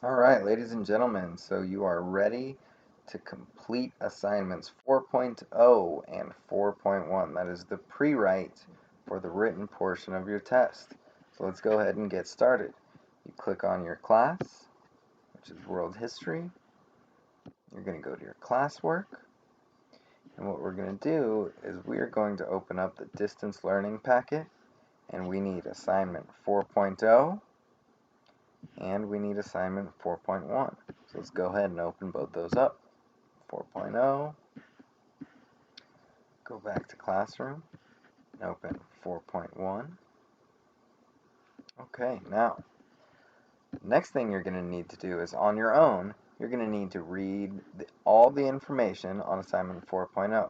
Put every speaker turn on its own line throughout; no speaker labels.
All right, ladies and gentlemen, so you are ready to complete assignments 4.0 and 4.1. That is the pre-write for the written portion of your test. So let's go ahead and get started. You click on your class, which is World History. You're going to go to your classwork. And what we're going to do is we are going to open up the distance learning packet, and we need assignment 4.0 and we need assignment 4.1. So let's go ahead and open both those up. 4.0, go back to classroom, and open 4.1. Okay, now, next thing you're going to need to do is on your own, you're going to need to read all the information on assignment 4.0.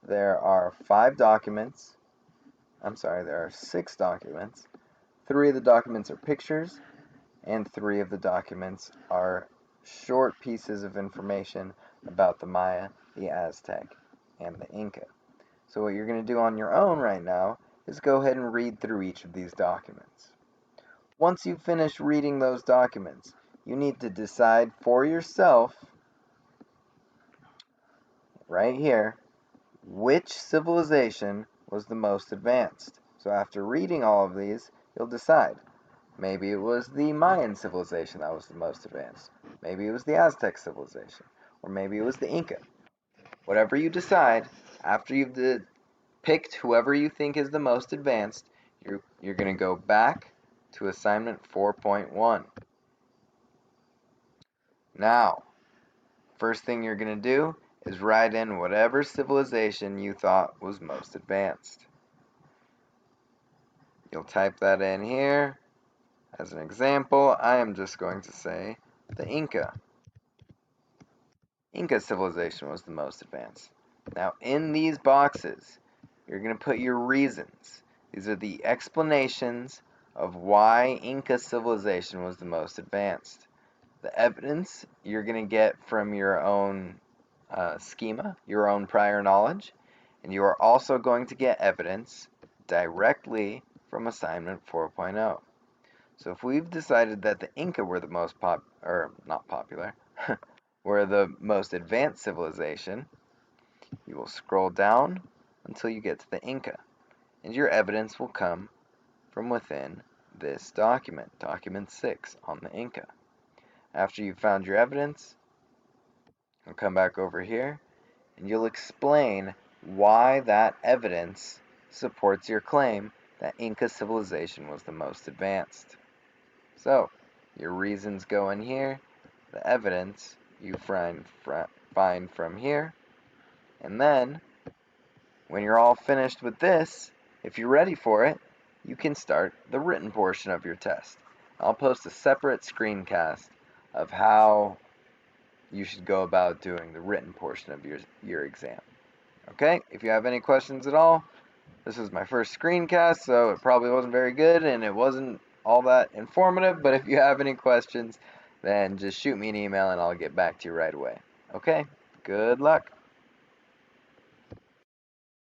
There are 6 documents. 3 of the documents are pictures, and 3 of the documents are short pieces of information about the Maya, the Aztec, and the Inca. So what you're going to do on your own right now is go ahead and read through each of these documents. Once you finish reading those documents, you need to decide for yourself, right here, which civilization was the most advanced. So after reading all of these, you'll decide. Maybe it was the Mayan civilization that was the most advanced. Maybe it was the Aztec civilization. Or maybe it was the Inca. Whatever you decide, after you've picked whoever you think is the most advanced, you're going to go back to assignment 4.1. Now, first thing you're going to do is write in whatever civilization you thought was most advanced. You'll type that in here. As an example, I am just going to say the Inca. Inca civilization was the most advanced. Now, in these boxes, you're going to put your reasons. These are the explanations of why Inca civilization was the most advanced. The evidence you're going to get from your own schema, your own prior knowledge, and you are also going to get evidence directly from assignment 4.0. So if we've decided that the Inca were the most were the most advanced civilization, you will scroll down until you get to the Inca, and your evidence will come from within this document, document 6 on the Inca. After you've found your evidence, you'll come back over here, and you'll explain why that evidence supports your claim that Inca civilization was the most advanced. So, your reasons go in here, the evidence you find from here, and then, when you're all finished with this, if you're ready for it, you can start the written portion of your test. I'll post a separate screencast of how you should go about doing the written portion of your exam. Okay, if you have any questions at all, this is my first screencast, so it probably wasn't very good and it wasn't all that informative, but if you have any questions, then just shoot me an email and I'll get back to you right away. Okay, good luck.